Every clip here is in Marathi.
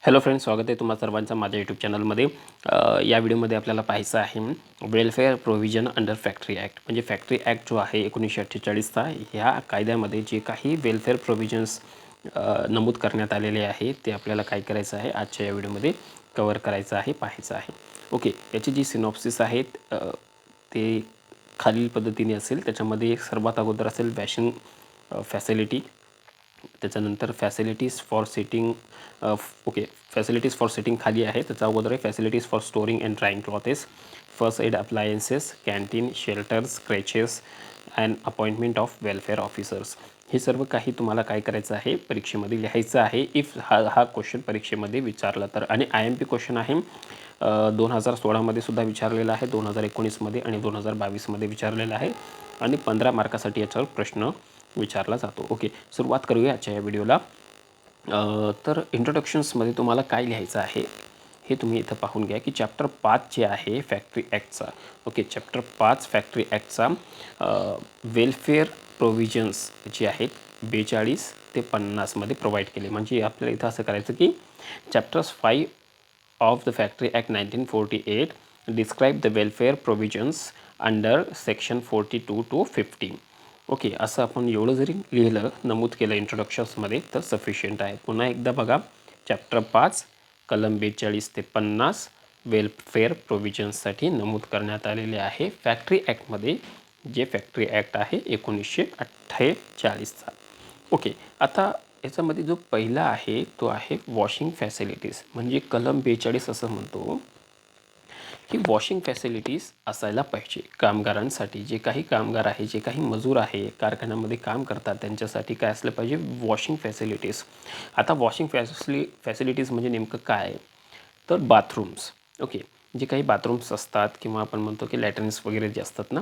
हॅलो फ्रेंड्स, स्वागत आहे तुम्हा सर्वांचं माझ्या यूट्यूब चॅनलमध्ये। या व्हिडिओमध्ये आपल्याला पाहायचं आहे welfare provision under factory act. म्हणजे फॅक्टरी ॲक्ट जो आहे 1948चा, ह्या कायद्यामध्ये जे काही वेलफेअर प्रोव्हिजन्स नमूद करण्यात आलेले आहे ते आपल्याला काय करायचं आहे, आजच्या या व्हिडिओमध्ये कवर करायचं आहे, पाहायचं आहे। ओके, याची जी सिनॉप्सिस आहे ते खालील पद्धतीने असेल। त्याच्यामध्ये सर्वात अगोदर असेल वॅशिंग फॅसिलिटी, त्याच्यानंतर facilities for sitting, facilities for sitting खाली आहे, त्याच्या अगोदर आहे facilities for storing and drying clothes, first aid appliances, canteen, shelters, creches and appointment of welfare officers. हे सर्व काही तुम्हाला काय करायचं आहे, परीक्षेमध्ये लिहायचं आहे। इफ हा क्वेश्चन परीक्षेमध्ये विचारला तर। आणि IMP क्वेश्चन आहे 2016मध्ये सुद्धा विचारलेला आहे, 2019मध्ये आणि 2022मध्ये विचारलेला आहे, आणि 15 मार्कासाठी याच्यावर प्रश्न विचारला जातो। ओके, सुरुवात करूया आजच्या या व्हिडिओला। तर इंट्रोडक्शन्समध्ये तुम्हाला काय लिहायचं आहे हे तुम्ही इथं पाहून घ्या की चॅप्टर 5 जे आहे फॅक्टरी ॲक्टचा, ओके, चॅप्टर 5 फॅक्टरी ॲक्टचा वेलफेअर प्रोव्हिजन्स जे आहेत 42 ते 50मध्ये प्रोव्हाइड केले। म्हणजे आपल्याला इथं असं करायचं की chapters 5 of the factory act 1948 describe the welfare provisions under section 42 to 50। Okay, असं आपण एवढं जरी लिहिलं, नमूद केलं इंट्रोडक्शन्समध्ये तर सफिशियंट आहे। पुन्हा एकदा बघा, चॅप्टर 5 कलम 42 ते 50 वेलफेअर प्रोव्हिजन्ससाठी नमूद करण्यात आलेले आहे फॅक्टरी ॲक्टमध्ये, जे फॅक्टरी ॲक्ट आहे 1948चा। ओके, आता याच्यामध्ये जो पहिला आहे तो आहे वॉशिंग फॅसिलिटीज। म्हणजे कलम 42 असं म्हणतो की वॉशिंग फॅसिलिटीज असायला पाहिजे कामगारांसाठी। जे काही कामगार आहे, जे काही मजूर आहे, कारखान्यामध्ये काम करतात, त्यांच्यासाठी काय असलं पाहिजे, वॉशिंग फॅसिलिटीज। आता वॉशिंग फॅसिलिटीज म्हणजे नेमकं काय, तर बाथरूम्स। ओके, जे काही बाथरूम्स असतात किंवा आपण म्हणतो की लॅट्रिन्स वगैरे जे असतात ना,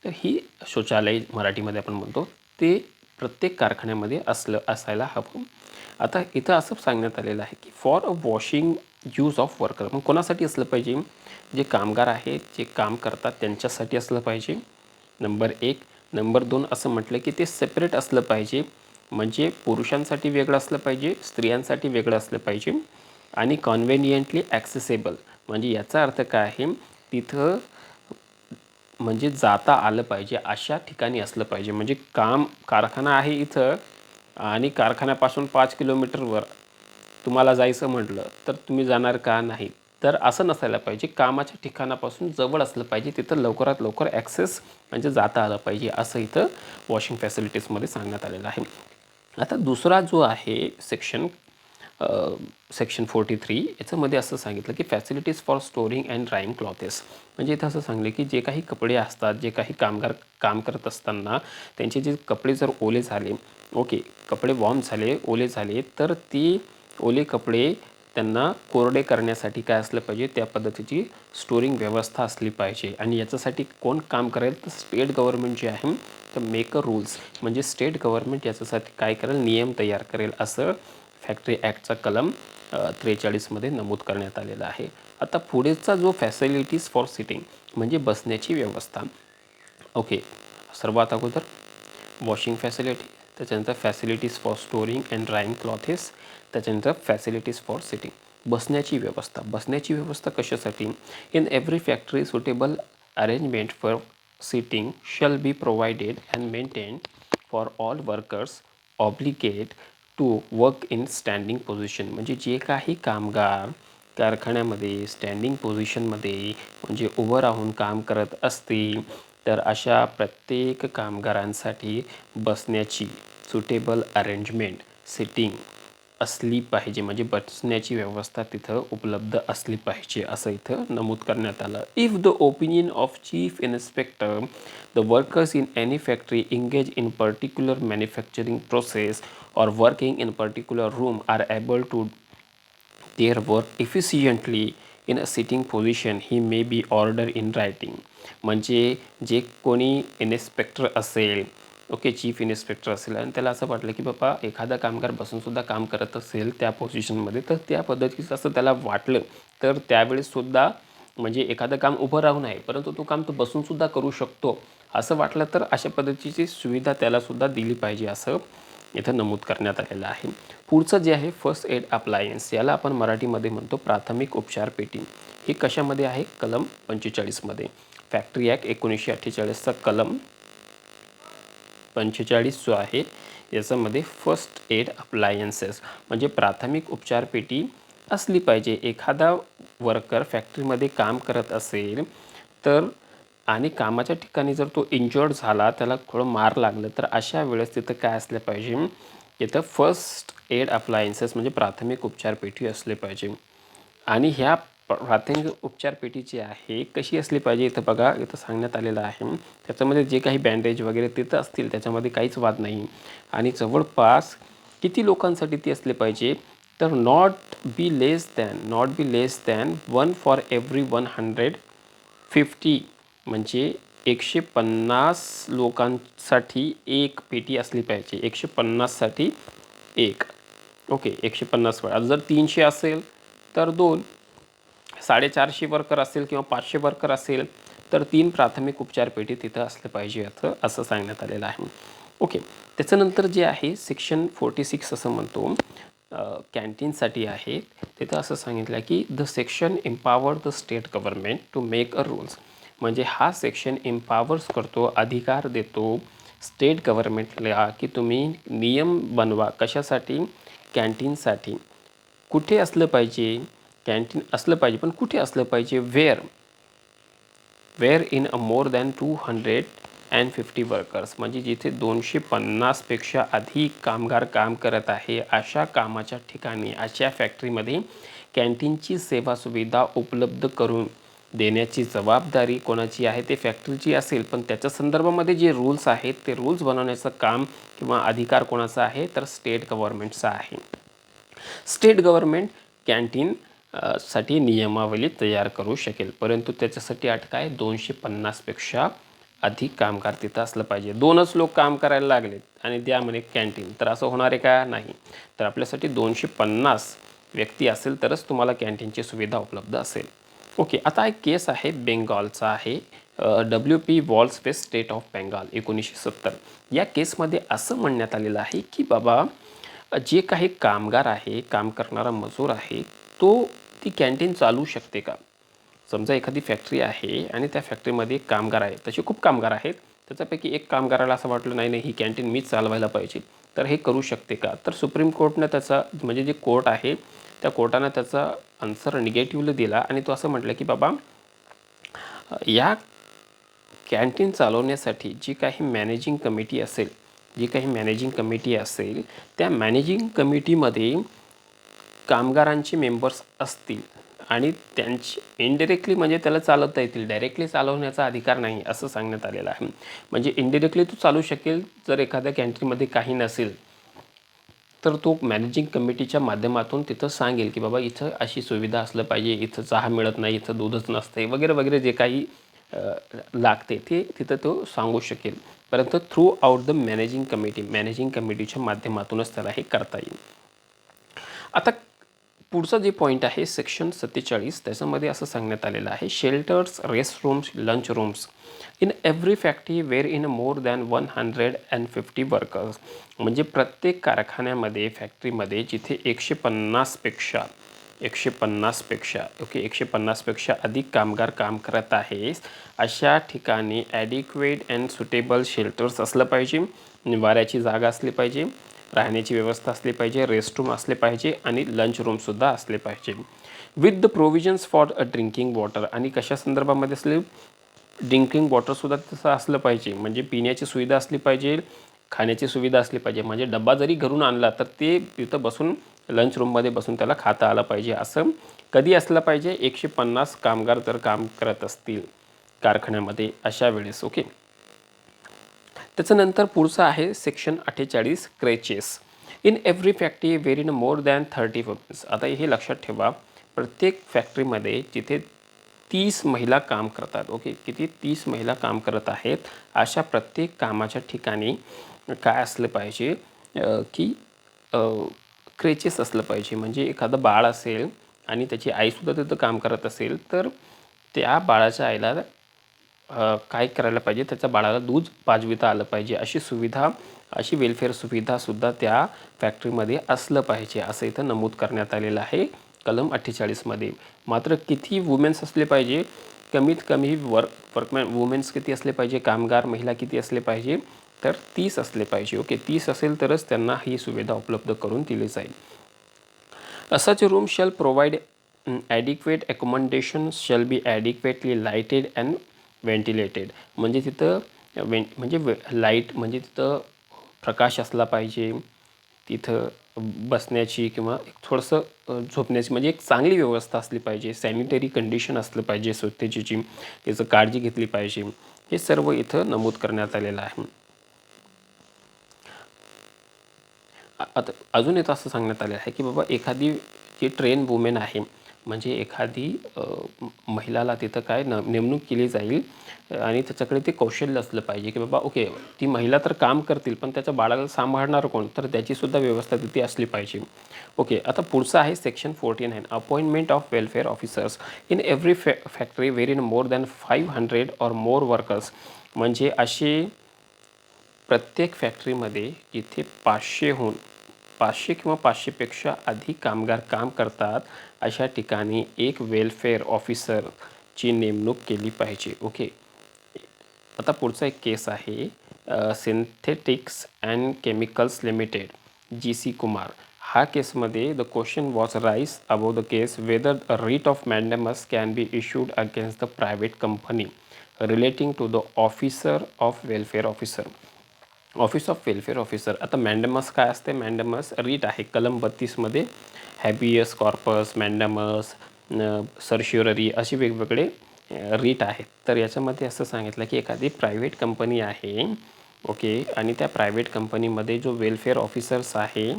तर ही शौचालय मराठीमध्ये आपण म्हणतो, ते प्रत्येक कारखान्यामध्ये असायला हवं। आता इथं असं सांगण्यात आलेलं आहे की for a washing use of worker. मग कोणासाठी असलं पाहिजे, जे कामगार आहेत, जे काम करतात त्यांच्यासाठी असलं पाहिजे, नंबर 1। नंबर 2 असं म्हटलं की ते सेपरेट असलं पाहिजे, म्हणजे पुरुषांसाठी वेगळं असलं पाहिजे, स्त्रियांसाठी वेगळं असलं पाहिजे, आणि कॉन्व्हिनियंटली ॲक्सेसेबल। म्हणजे याचा अर्थ काय आहे, तिथं म्हणजे जाता आलं पाहिजे अशा ठिकाणी असलं पाहिजे। म्हणजे कारखाना आहे इथं आणि कारखान्यापासून 5 किलोमीटरवर तुम्हाला जायचं म्हटलं तर तुम्ही जाणार का, नाही। तर असं नसायला पाहिजे, कामाच्या ठिकाणापासून जवळ असलं पाहिजे, तिथं लवकरात लवकर ॲक्सेस म्हणजे जाता आलं पाहिजे, असं इथं वॉशिंग फॅसिलिटीजमध्ये सांगण्यात आलेलं आहे। आता दुसरा जो आहे सेक्शन 43, याच्यामध्ये असं सांगितलं की facilities for storing and drying clothes. म्हणजे इथं असं सांगलं की जे काही कपडे असतात, जे काही कामगार काम करत असताना त्यांचे जे कपडे जर ओले झाले, ओके, कपडे वॉर्म झाले, ओले झाले, तर ती ओले कपडे त्यांना कोरडे करण्यासाठी काय असलं पाहिजे, त्या पद्धतीची स्टोरिंग व्यवस्था असली पाहिजे। आणि याच्यासाठी कोण काम करेल, तर स्टेट गव्हर्नमेंट जे आहे तर मेक अ रूल्स। म्हणजे स्टेट गव्हर्नमेंट याच्यासाठी काय करेल, नियम तयार करेल, असं फॅक्टरी ॲक्टचा कलम 43मध्ये नमूद करण्यात आलेला आहे। आता पुढेचा जो फॅसिलिटीज फॉर सिटिंग म्हणजे बसण्याची व्यवस्था, ओके, सर्वात अगोदर वॉशिंग फॅसिलिटी, त्याच्यानंतर facilities for storing and drying clothes, त्याच्यानंतर फॅसिलिटीज फॉर सिटिंग, बसण्याची व्यवस्था। बसण्याची व्यवस्था कशासाठी, in every factory suitable arrangement for sitting shall be provided and maintained for all workers obligate to work in standing position. म्हणजे जे काही कामगार कारखान्यामध्ये स्टँडिंग पोझिशनमध्ये म्हणजे उभं राहून काम करत असतील, तर अशा प्रत्येक कामगारांसाठी बसण्याची सुटेबल अरेंजमेंट, सिटिंग असली पाहिजे। म्हणजे बसण्याची व्यवस्था तिथं उपलब्ध असली पाहिजे, असं इथं नमूद करण्यात आलं। If the opinion of chief inspector the workers in any factory engage in particular manufacturing process or working in particular room are able to their work efficiently in a sitting position, he may be ordered in writing। म्हणजे जे कोणी इन्स्पेक्टर असेल, ओके, चीफ इन्स्पेक्टर असेल, आणि त्याला असं वाटलं की बाबा एखादा कामगार बसूनसुद्धा काम करत असेल त्या पोझिशनमध्ये, तर त्या पद्धतीचं असं त्याला वाटलं तर त्यावेळेससुद्धा, म्हणजे एखादं काम उभं राहून आहे परंतु तो काम तो बसूनसुद्धा करू शकतो असं वाटलं तर अशा पद्धतीची सुविधा त्यालासुद्धा दिली पाहिजे, असं इथं नमूद करण्यात आलेलं आहे। पुढचं जे आहे फर्स्ट एड अप्लायन्स, याला आपण मराठीमध्ये म्हणतो प्राथमिक उपचार पेटी. हे कशामध्ये आहे? कलम 45मध्ये. फॅक्टरी ॲक्ट 1948चा कलम 45 जो आहे याच्यामध्ये फर्स्ट एड अप्लायन्सेस म्हणजे प्राथमिक उपचार पेटी असली पाहिजे. एखादा वर्कर फॅक्टरीमध्ये काम करत असेल तर आणि कामाच्या ठिकाणी जर तो इंजर्ड झाला, त्याला थोडं मार लागलं, तर अशा वेळेस तिथं काय असलं पाहिजे? इथं फर्स्ट एड अप्लायन्सेस म्हणजे प्राथमिक उपचार पेटी असले पाहिजे. आणि ह्या प्राथमिक उपचार पेटी जी आहे कशी असली पाहिजे? इथं बघा, इथं सांगण्यात आलेलं आहे. त्याच्यामध्ये जे काही बँडेज वगैरे तिथं असतील त्याच्यामध्ये काहीच वाद नाही. आणि जवळपास किती लोकांसाठी ती असली पाहिजे? तर not be less than 1 for every 150 म्हणजे 150 लोकांसाठी एक पेटी असली पाहिजे. 150साठी एक. ओके, 150 वेळा. जर 300 असेल तर 2, 450 वर्कर असेल किंवा 500 वर्कर असेल तर 3 प्राथमिक उपचार पेटी तिथं असलं पाहिजे असं सांगण्यात आलेलं आहे. ओके, त्याच्यानंतर जे आहे सेक्शन 46 असं म्हणतो कॅन्टीनसाठी आहे. तिथं असं सांगितलं की the section empower the state government to make a rules. म्हणजे हा सेक्शन एम्पावर्स करतो, अधिकार देतो स्टेट गव्हर्नमेंटला की तुम्ही नियम बनवा. कशासाठी? कॅन्टीनसाठी. कुठे असलं पाहिजे? कॅन्टीन असलं पाहिजे, पण कुठे असलं पाहिजे? Where in a more than 250 workers म्हणजे जिथे 250पेक्षा अधिक कामगार काम करत आहे अशा कामाच्या ठिकाणी, अशा फॅक्टरीमध्ये कॅन्टीनची सेवा सुविधा उपलब्ध करून देण्याची जबाबदारी कोणाची आहे? ते फॅक्टरीची असेल, पण त्याच्या संदर्भामध्ये जे रूल्स आहेत ते रूल्स बनवण्याचं काम किंवा अधिकार कोणाचा आहे? तर स्टेट गव्हर्नमेंटचा आहे. स्टेट गव्हर्नमेंट कॅन्टीन साठी नियमावली तयार करू शकेल, परंतु त्याच्यासाठी अट काय? 250पेक्षा अधिक कामगार तिथं असलं पाहिजे. 2च लोक काम करायला लागलेत आणि त्यामध्ये कॅन्टीन, तर असं होणार आहे का? नाही. तर आपल्यासाठी 250 व्यक्ती असेल तरच तुम्हाला कॅन्टीनची सुविधा उपलब्ध असेल. ओके, आता एक केस आहे बेंगॉलचा आहे, WP वॉल्सफेस्ट स्टेट ऑफ बेंगाल 1970. या केसमध्ये असं म्हणण्यात आलेलं आहे की बाबा जे काही कामगार आहे, काम करणारा मजूर आहे, तो ती कॅन्टीन चालवू शकते का? समजा एखादी फॅक्टरी आहे आणि त्या फॅक्टरीमध्ये कामगार आहेत, तसे खूप कामगार आहेत. त्याच्यापैकी एक कामगाराला असं वाटलं नाही ही कॅन्टीन मीच चालवायला पाहिजे, तर हे करू शकते का? तर सुप्रीम कोर्टनं त्याचा म्हणजे जे कोर्ट आहे त्या कोर्टानं त्याचा आन्सर निगेटिव्हली दिला आणि तो असं म्हटलं की बाबा या कॅन्टीन चालवण्यासाठी जी काही मॅनेजिंग कमिटी असेल त्या मॅनेजिंग कमिटीमध्ये कामगारांचे मेंबर्स असतील आणि त्यांची इनडायरेक्टली म्हणजे त्याला चालवता येतील, डायरेक्टली चालवण्याचा अधिकार नाही असं सांगण्यात आलेलं आहे. म्हणजे इनडायरेक्टली तो चालू शकेल जर एखाद्या कॅन्टीनमध्ये काही नसेल तर तो मॅनेजिंग कमिटीच्या माध्यमातून तिथं सांगेल की बाबा इथं अशी सुविधा असलं पाहिजे, इथं चहा मिळत नाही, इथं दूधच नसते वगैरे वगैरे जे काही लागते ते तिथं तो सांगू शकेल. परंतु थ्रू आउट द मॅनेजिंग कमिटीच्या माध्यमातूनच त्याला हे करता येईल. आता पुढचं जे पॉईंट आहे सेक्शन 47 त्याच्यामध्ये असं सांगण्यात आलेलं आहे shelters, rest rooms, lunch rooms in every factory where in more than 150 workers. म्हणजे प्रत्येक कारखान्यामध्ये फॅक्टरीमध्ये जिथे 150पेक्षा अधिक कामगार काम करत आहे अशा ठिकाणी ॲडिक्वेट अँड सुटेबल शेल्टर्स असलं पाहिजे. निवाऱ्याची जागा असली पाहिजे, राहण्याची व्यवस्था असली पाहिजे, रेस्टरूम असले पाहिजे आणि लंच रूमसुद्धा असले पाहिजे with the provisions for a drinking water. आणि कशा संदर्भामध्ये असले? ड्रिंकिंग वॉटरसुद्धा तसं असलं पाहिजे. म्हणजे पिण्याची सुविधा असली पाहिजे, खाण्याची सुविधा असली पाहिजे. म्हणजे डबा जरी घरून आणला तर ते तिथं बसून लंच रूममध्ये बसून त्याला खाता आलं पाहिजे. असं कधी असलं पाहिजे? 150 कामगार जर काम करत असतील कारखान्यामध्ये अशा वेळेस. ओके, त्याच्यानंतर पुढचं आहे section 48 creches in every factory where in more than 30 womens. आता हे लक्षात ठेवा, प्रत्येक फॅक्टरीमध्ये जिथे 30 महिला काम करतात, ओके, किती 30 महिला काम करत आहेत अशा प्रत्येक कामाच्या ठिकाणी काय असलं पाहिजे की क्रेचेस असलं पाहिजे. म्हणजे एखादं बाळ असेल आणि त्याची आईसुद्धा तिथं काम करत असेल तर त्या बाळाच्या आईला काय करायला पाहिजे, त्याच्या बाळाला दूध पाजविता आलं पाहिजे अशी वेलफेअर सुविधासुद्धा त्या फॅक्टरीमध्ये असलं पाहिजे असं इथं नमूद करण्यात आलेलं आहे कलम 48मध्ये. मात्र किती वुमेन्स असले पाहिजे, कमीत कमी वर्कमॅन वुमेन्स किती असले पाहिजे, कामगार महिला किती असले पाहिजे, तर 30 असले पाहिजे. ओके, 30 असेल तरच त्यांना ही सुविधा उपलब्ध करून दिली जाईल. Such a room shall provide adequate accommodation, shall be adequately lighted and ventilated. म्हणजे तिथं लाईट म्हणजे तिथं प्रकाश असला पाहिजे, तिथं बसण्याची किंवा थोडंसं झोपण्याची म्हणजे एक चांगली व्यवस्था असली पाहिजे, सॅनिटरी कंडिशन असलं पाहिजे, स्वच्छतेची त्याचं काळजी घेतली पाहिजे. हे सर्व इथं नमूद करण्यात आलेलं आहे. आता अजून एक असं सांगण्यात आलं आहे की बाबा एखादी जी ट्रेन वुमेन आहे म्हणजे एखादी महिलाला तिथं काय नेमणूक केली जाईल आणि त्याच्याकडे ते कौशल्य असलं पाहिजे की बाबा ओके ती महिला तर काम करतील पण त्याच्या बाळाला सांभाळणार कोण, तर त्याचीसुद्धा व्यवस्था तिथे असली पाहिजे. ओके, आता पुढचं आहे section 49 appointment of welfare officers in every factory where in more than 500 or more workers. म्हणजे असे प्रत्येक फॅक्टरीमध्ये जिथे 500 किंवा 500पेक्षा अधिक कामगार काम करतात अशा ठिकाणी एक वेलफेअर ऑफिसरची नेमणूक केली पाहिजे. ओके, आता पुढचा एक केस आहे synthetics and chemicals limited GC Kumar. हा केसमध्ये the question was raise about the case whether a writ of mandamus can be issued against the private company relating to the officer of welfare officer. Office of welfare officer. आता मॅन्डेमस काय असते, मॅन्डेमस रीट आहे कलम 32मध्ये हॅबियस कॉर्पस, मॅन्डेमस, सर्श्युररी अशी वेगवेगळे रीट आहेत. तर याच्यामध्ये असं सांगितलं की एखादी प्रायव्हेट कंपनी आहे ओके आणि त्या प्रायव्हेट कंपनीमध्ये जो वेलफेअर ऑफिसर्स आहे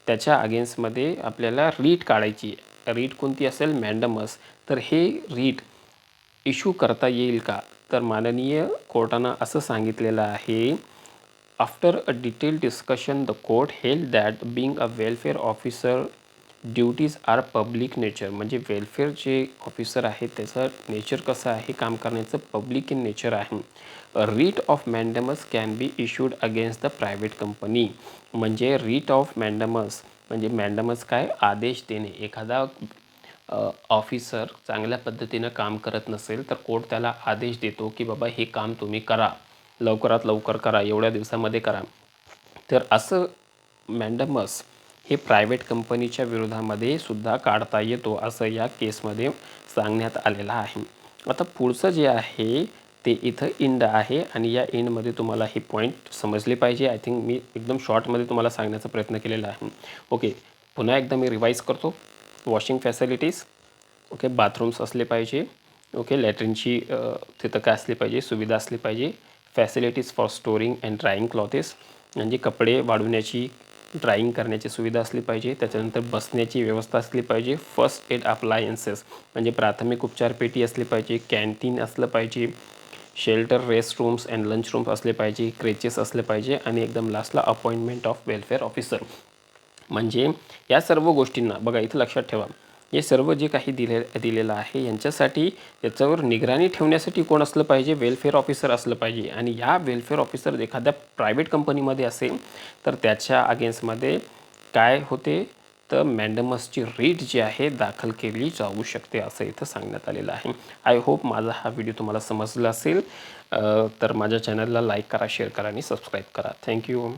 त्याच्या अगेन्स्टमध्ये आपल्याला रीट काढायची. रीट कोणती असेल, मॅन्डेमस. तर हे रीट इश्यू करता येईल का, तर माननीय कोर्टानं असं सांगितलेलं आहे after a detailed discussion the court held that being a welfare officer duties are public nature. म्हणजे वेलफेअर जे ऑफिसर आहे त्याचं नेचर कसं आहे, काम करण्याचं पब्लिक इन नेचर आहे. Writ of mandamus can be issued against the private company. म्हणजे रीट ऑफ मॅन्डेमस म्हणजे मॅन्डेमस काय, आदेश देणे. एखादा ऑफिसर चांगल्या पद्धतीनं काम करत नसेल तर कोर्ट त्याला आदेश देतो की बाबा हे काम तुम्ही करा, लवकरात लवकर करा, एवढ्या दिवसामध्ये करा. तर असं मॅन्डेमस हे प्रायव्हेट कंपनीच्या विरोधामध्ये सुद्धा काढता येतो असं या केसमध्ये सांगण्यात आलेलं आहे. आता पुढचं जे आहे ते इथं इंड आहे आणि या इंडमध्ये तुम्हाला हे पॉईंट समजले पाहिजे. आय थिंक मी एकदम शॉर्टमध्ये तुम्हाला सांगण्याचा प्रयत्न केलेला आहे. ओके, पुन्हा एकदा मी रिवाईज करतो. वॉशिंग फॅसिलिटीज, ओके, बाथरूम्स असले पाहिजे, ओके, लॅट्रिनची तिथं काय असली पाहिजे, सुविधा असली पाहिजे. Facilities for storing and drying clothes म्हणजे कपडे वाळवण्याची, ड्राईंग करण्याची सुविधा असली पाहिजे. त्याच्यानंतर बसण्याची व्यवस्था असली पाहिजे. फर्स्ट एड अप्लायन्सेस म्हणजे प्राथमिक उपचार पेटी असली पाहिजे. कॅन्टीन असलं पाहिजे. Shelter, rest rooms and lunch rooms असले पाहिजे. क्रेचेस असले पाहिजे. आणि एकदम लास्टला अपॉइंटमेंट ऑफ वेलफेअर ऑफिसर. म्हणजे या सर्व गोष्टींना बघा इथं लक्षात ठेवा, हे सर्व जे काही दिलेलं आहे यांच्यासाठी याच्यावर निगराणी ठेवण्यासाठी कोण असलं पाहिजे, वेलफेअर ऑफिसर असलं पाहिजे. आणि या वेलफेअर ऑफिसर एखाद्या प्रायव्हेट कंपनीमध्ये असेल तर त्याच्या अगेन्स्टमध्ये काय होते, तर मॅन्डेमसची रीट जी आहे दाखल केली जाऊ शकते असं इथं सांगण्यात आलेलं आहे. आय होप माझा हा व्हिडिओ तुम्हाला समजला असेल. तर माझ्या चॅनलला लाईक करा, शेअर करा आणि सबस्क्राईब करा. थँक्यू.